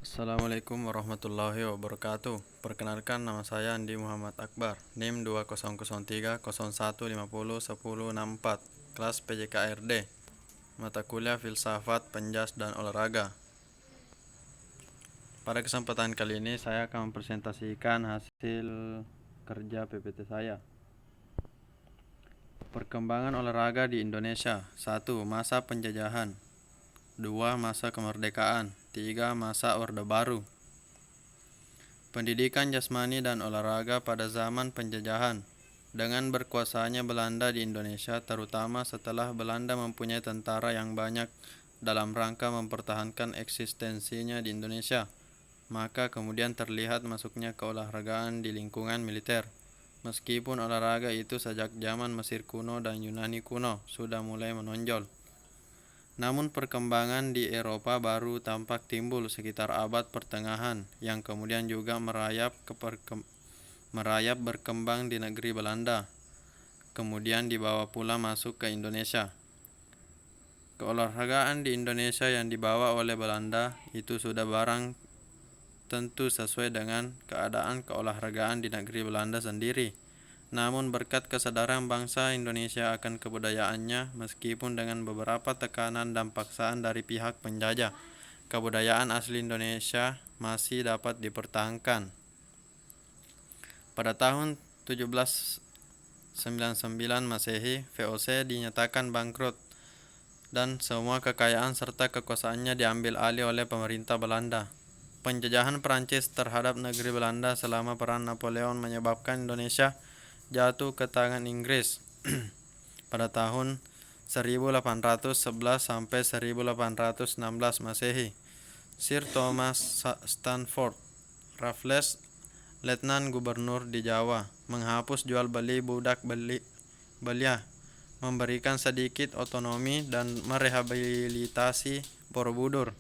Assalamualaikum warahmatullahi wabarakatuh. Perkenalkan, nama saya Andi Muhammad Akbar, NIM 200301501064, kelas PJKRD, mata kuliah Filsafat, Penjas, dan Olahraga. Pada kesempatan kali ini saya akan mempresentasikan hasil kerja PPT saya. Perkembangan olahraga di Indonesia. 1. Masa penjajahan. 2. Masa kemerdekaan. 3. Masa Orde Baru. Pendidikan jasmani dan olahraga pada zaman penjajahan. Dengan berkuasanya Belanda di Indonesia, terutama setelah Belanda mempunyai tentara yang banyak dalam rangka mempertahankan eksistensinya di Indonesia, maka kemudian terlihat masuknya keolahragaan di lingkungan militer. Meskipun olahraga itu sejak zaman Mesir kuno dan Yunani kuno sudah mulai menonjol, namun perkembangan di Eropa baru tampak timbul sekitar abad pertengahan, yang kemudian juga merayap berkembang di negeri Belanda, kemudian dibawa pula masuk ke Indonesia. Keolahragaan di Indonesia yang dibawa oleh Belanda itu sudah barang tentu sesuai dengan keadaan keolahragaan di negeri Belanda sendiri. Namun berkat kesadaran bangsa Indonesia akan kebudayaannya, meskipun dengan beberapa tekanan dan paksaan dari pihak penjajah, kebudayaan asli Indonesia masih dapat dipertahankan. Pada tahun 1799 Masehi, VOC dinyatakan bangkrut dan semua kekayaan serta kekuasaannya diambil alih oleh pemerintah Belanda. Penjajahan Prancis terhadap negeri Belanda selama Perang Napoleon menyebabkan Indonesia jatuh ke tangan Inggris pada tahun 1811 sampai 1816 Masehi. Sir Thomas Stanford Raffles, Letnan Gubernur di Jawa, menghapus jual beli budak belia, memberikan sedikit otonomi dan merehabilitasi Borobudur.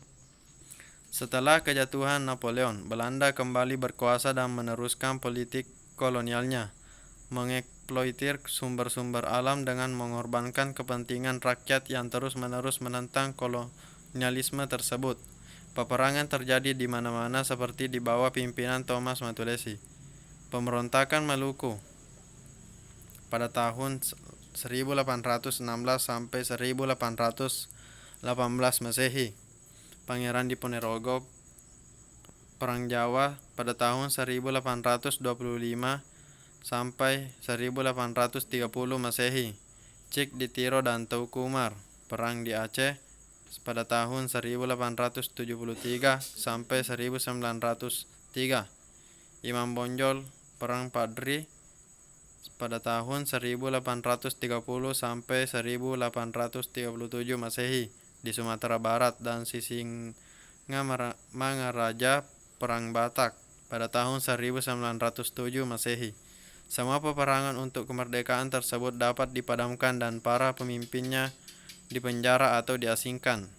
Setelah kejatuhan Napoleon, Belanda kembali berkuasa dan meneruskan politik kolonialnya, mengeksploitir sumber-sumber alam dengan mengorbankan kepentingan rakyat yang terus-menerus menentang kolonialisme tersebut. Peperangan terjadi di mana-mana seperti di bawah pimpinan Thomas Matulesi. Pemberontakan Maluku pada tahun 1816 sampai 1818 Masehi. Pangeran Diponegoro, Perang Jawa pada tahun 1825 sampai 1830 Masehi. Cik Ditiro dan Teuku Umar, Perang di Aceh pada tahun 1873 sampai 1903. Imam Bonjol, Perang Padri pada tahun 1830 sampai 1837 Masehi di Sumatera Barat, dan Sisingamangaraja, Perang Batak pada tahun 1907 Masehi. Semua peperangan untuk kemerdekaan tersebut dapat dipadamkan dan para pemimpinnya dipenjara atau diasingkan.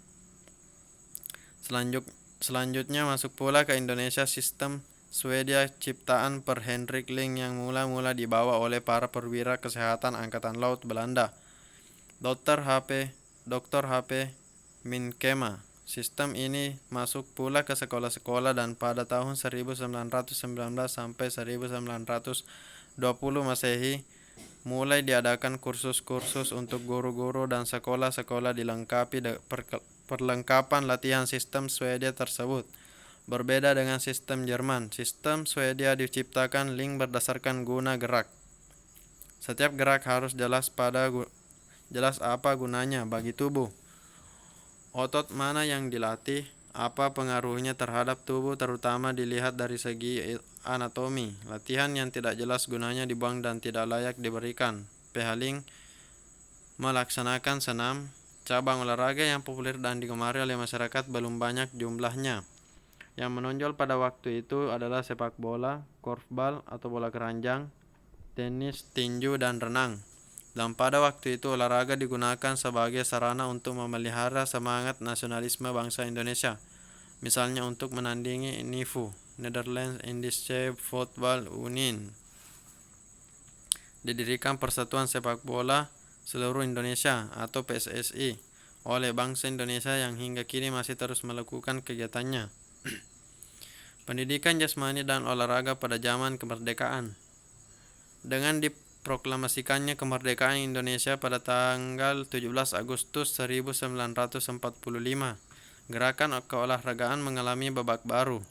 Selanjutnya masuk pula ke Indonesia sistem Swedia ciptaan Per Hendrik Ling yang mula-mula dibawa oleh para perwira kesehatan Angkatan Laut Belanda, Dr. H.P. Minkema. Sistem ini masuk pula ke sekolah-sekolah dan pada tahun 1919 sampai 1920 Masehi mulai diadakan kursus-kursus untuk guru-guru dan sekolah-sekolah dilengkapi perlengkapan latihan sistem Swedia tersebut. Berbeda dengan sistem Jerman, sistem Swedia diciptakan link berdasarkan guna gerak. Setiap gerak harus jelas apa gunanya bagi tubuh. Otot mana yang dilatih, apa pengaruhnya terhadap tubuh, terutama dilihat dari segi anatomi. Latihan yang tidak jelas gunanya dibuang dan tidak layak diberikan. Pehaling melaksanakan senam. Cabang olahraga yang populer dan digemari oleh masyarakat belum banyak jumlahnya. Yang menonjol pada waktu itu adalah sepak bola, korfbal atau bola keranjang, tenis, tinju, dan renang. Dan pada waktu itu olahraga digunakan sebagai sarana untuk memelihara semangat nasionalisme bangsa Indonesia. Misalnya untuk menandingi NIFU, Netherlands Indische Voetbal Unie. Didirikan Persatuan Sepak Bola Seluruh Indonesia atau PSSI oleh bangsa Indonesia yang hingga kini masih terus melakukan kegiatannya. Pendidikan jasmani dan olahraga pada zaman kemerdekaan. Dengan diproklamasikannya kemerdekaan Indonesia pada tanggal 17 Agustus 1945, gerakan keolahragaan mengalami babak baru.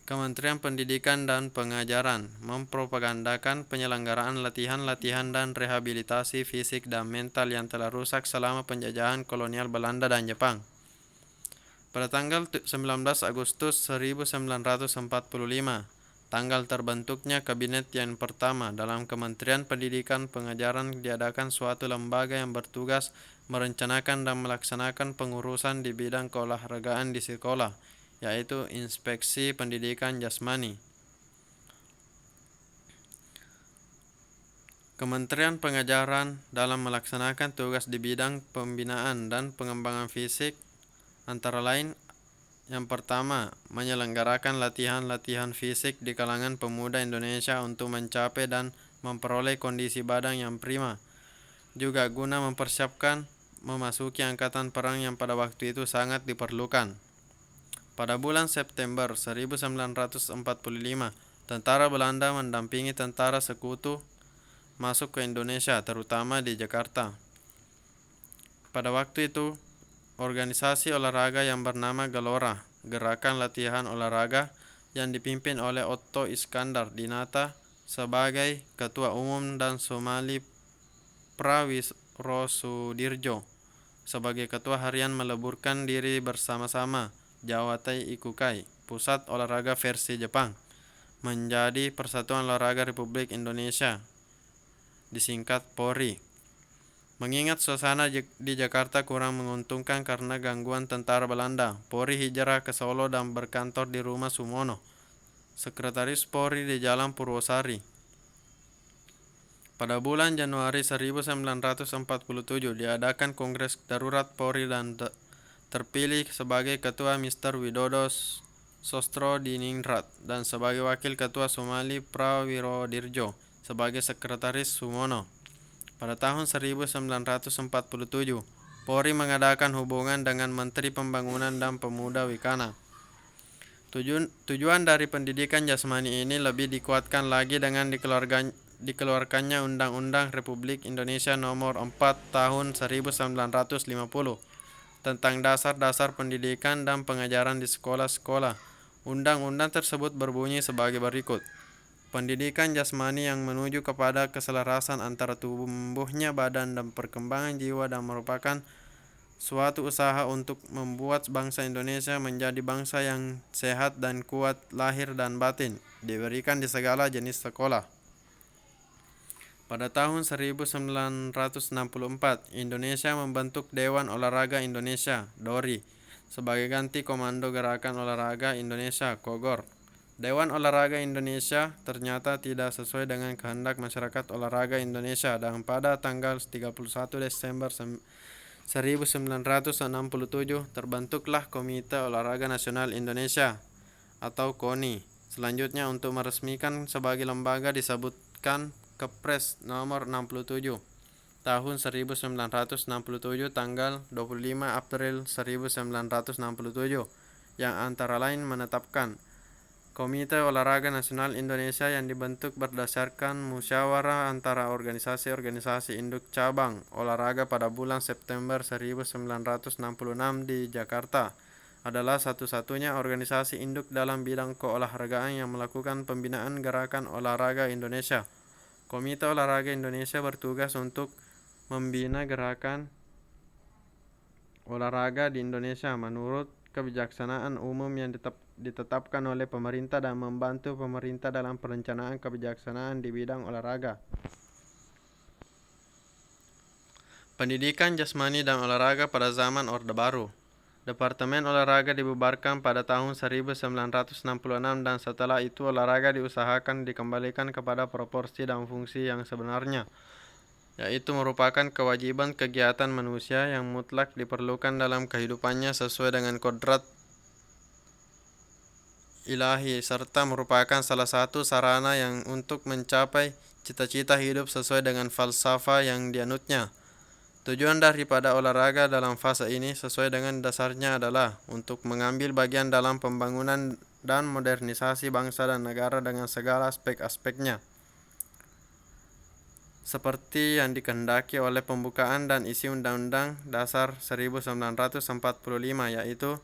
Kementerian Pendidikan dan Pengajaran mempropagandakan penyelenggaraan latihan-latihan dan rehabilitasi fisik dan mental yang telah rusak selama penjajahan kolonial Belanda dan Jepang. Pada tanggal 19 Agustus 1945, tanggal terbentuknya kabinet yang pertama dalam Kementerian Pendidikan Pengajaran, diadakan suatu lembaga yang bertugas merencanakan dan melaksanakan pengurusan di bidang keolahragaan di sekolah, yaitu Inspeksi Pendidikan Jasmani. Kementerian Pengajaran dalam melaksanakan tugas di bidang pembinaan dan pengembangan fisik antara lain: yang pertama, menyelenggarakan latihan-latihan fisik di kalangan pemuda Indonesia untuk mencapai dan memperoleh kondisi badan yang prima, juga guna mempersiapkan memasuki angkatan perang yang pada waktu itu sangat diperlukan. Pada bulan September 1945, tentara Belanda mendampingi tentara sekutu masuk ke Indonesia, terutama di Jakarta. Pada waktu itu, organisasi olahraga yang bernama Gelora, Gerakan Latihan Olahraga, yang dipimpin oleh Otto Iskandar Dinata sebagai Ketua Umum dan Somali Prawirosudirjo sebagai Ketua Harian, meleburkan diri bersama-sama Jawatai Ikukai, Pusat Olahraga versi Jepang, menjadi Persatuan Olahraga Republik Indonesia, disingkat PORI. Mengingat suasana di Jakarta kurang menguntungkan karena gangguan tentara Belanda, PORI hijrah ke Solo dan berkantor di Rumah Sumono, Sekretaris PORI di Jalan Purwosari. Pada bulan Januari 1947 diadakan Kongres Darurat PORI dan terpilih sebagai Ketua Mr. Widodo Sostrodiningrat dan sebagai Wakil Ketua Somali Prawirodirjo sebagai Sekretaris Sumono. Pada tahun 1947, PORI mengadakan hubungan dengan Menteri Pembangunan dan Pemuda Wikana. Tujuan dari pendidikan jasmani ini lebih dikuatkan lagi dengan dikeluarkannya Undang-Undang Republik Indonesia Nomor 4 Tahun 1950 tentang dasar-dasar pendidikan dan pengajaran di sekolah-sekolah. Undang-undang tersebut berbunyi sebagai berikut: pendidikan jasmani yang menuju kepada keselarasan antara tumbuhnya badan dan perkembangan jiwa dan merupakan suatu usaha untuk membuat bangsa Indonesia menjadi bangsa yang sehat dan kuat lahir dan batin, diberikan di segala jenis sekolah. Pada tahun 1964, Indonesia membentuk Dewan Olahraga Indonesia (DORI) sebagai ganti Komando Gerakan Olahraga Indonesia (KOGOR). Dewan Olahraga Indonesia ternyata tidak sesuai dengan kehendak masyarakat olahraga Indonesia, dan pada tanggal 31 Desember 1967 terbentuklah Komite Olahraga Nasional Indonesia atau KONI. Selanjutnya, untuk meresmikan sebagai lembaga, disebutkan Kepres nomor 67 tahun 1967 tanggal 25 April 1967 yang antara lain menetapkan Komite Olahraga Nasional Indonesia yang dibentuk berdasarkan musyawarah antara organisasi-organisasi induk cabang olahraga pada bulan September 1966 di Jakarta. Adalah satu-satunya organisasi induk dalam bidang keolahragaan yang melakukan pembinaan gerakan olahraga Indonesia. Komite Olahraga Indonesia bertugas untuk membina gerakan olahraga di Indonesia menurut kebijaksanaan umum yang ditetapkan oleh pemerintah dan membantu pemerintah dalam perencanaan kebijaksanaan di bidang olahraga. Pendidikan jasmani dan olahraga pada zaman Orde Baru. Departemen Olahraga dibubarkan pada tahun 1966 dan setelah itu olahraga diusahakan dikembalikan kepada proporsi dan fungsi yang sebenarnya, yaitu merupakan kewajiban kegiatan manusia yang mutlak diperlukan dalam kehidupannya sesuai dengan kodrat ilahi, serta merupakan salah satu sarana yang untuk mencapai cita-cita hidup sesuai dengan falsafah yang dianutnya. Tujuan daripada olahraga dalam fase ini sesuai dengan dasarnya adalah untuk mengambil bagian dalam pembangunan dan modernisasi bangsa dan negara dengan segala aspek-aspeknya, seperti yang dikehendaki oleh pembukaan dan isi Undang-Undang Dasar 1945, yaitu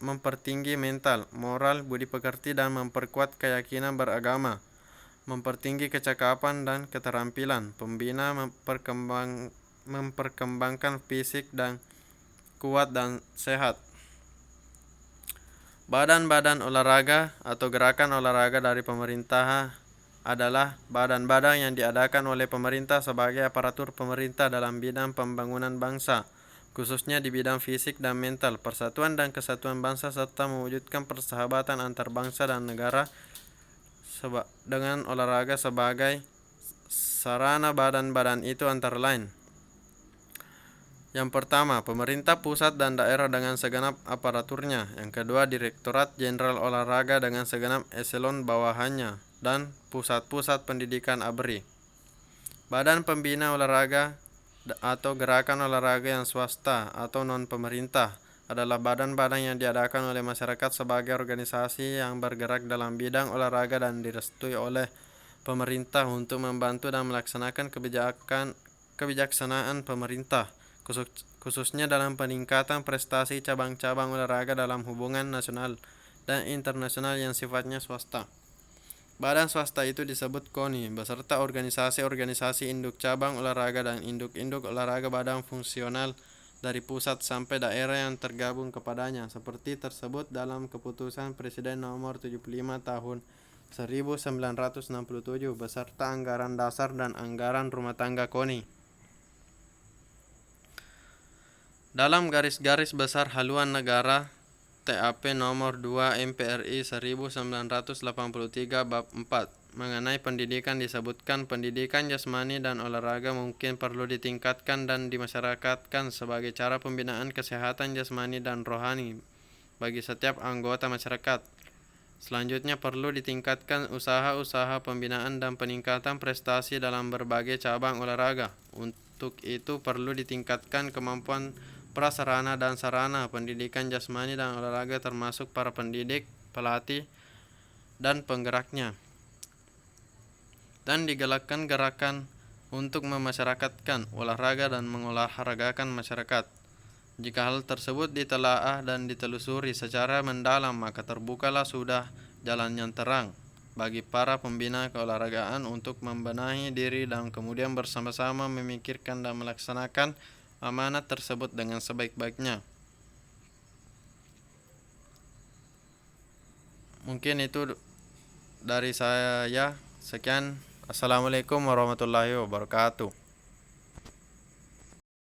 mempertinggi mental, moral, budi pekerti dan memperkuat keyakinan beragama, mempertinggi kecakapan dan keterampilan, pembina memperkembangkan fisik dan kuat dan sehat. Badan-badan olahraga atau gerakan olahraga dari pemerintah adalah badan-badan yang diadakan oleh pemerintah sebagai aparatur pemerintah dalam bidang pembangunan bangsa, khususnya di bidang fisik dan mental, persatuan dan kesatuan bangsa, serta mewujudkan persahabatan antar bangsa dan negara dengan olahraga sebagai sarana. Badan-badan itu antara lain: yang pertama, pemerintah pusat dan daerah dengan segenap aparaturnya. Yang kedua, Direktorat Jenderal Olahraga dengan segenap eselon bawahannya dan pusat-pusat pendidikan ABRI. Badan pembina olahraga atau gerakan olahraga yang swasta atau non-pemerintah adalah badan-badan yang diadakan oleh masyarakat sebagai organisasi yang bergerak dalam bidang olahraga dan direstui oleh pemerintah untuk membantu dan melaksanakan kebijaksanaan pemerintah, khususnya dalam peningkatan prestasi cabang-cabang olahraga dalam hubungan nasional dan internasional yang sifatnya swasta. Badan swasta itu disebut KONI, beserta organisasi-organisasi induk cabang olahraga dan induk-induk olahraga badan fungsional dari pusat sampai daerah yang tergabung kepadanya, seperti tersebut dalam Keputusan Presiden Nomor 75 Tahun 1967 beserta anggaran dasar dan anggaran rumah tangga KONI. Dalam garis-garis besar haluan negara TAP nomor 2 MPRI 1983 bab 4 mengenai pendidikan disebutkan pendidikan jasmani dan olahraga mungkin perlu ditingkatkan dan dimasyarakatkan sebagai cara pembinaan kesehatan jasmani dan rohani bagi setiap anggota masyarakat. Selanjutnya perlu ditingkatkan usaha-usaha pembinaan dan peningkatan prestasi dalam berbagai cabang olahraga. Untuk itu perlu ditingkatkan kemampuan prasarana dan sarana pendidikan jasmani dan olahraga termasuk para pendidik, pelatih, dan penggeraknya. Dan digalakkan gerakan untuk memasyarakatkan olahraga dan mengolahragakan masyarakat. Jika hal tersebut ditelaah dan ditelusuri secara mendalam, maka terbukalah sudah jalan yang terang bagi para pembina keolahragaan untuk membenahi diri dan kemudian bersama-sama memikirkan dan melaksanakan amanat tersebut dengan sebaik-baiknya. Mungkin itu dari saya. Sekian. Assalamualaikum warahmatullahi wabarakatuh.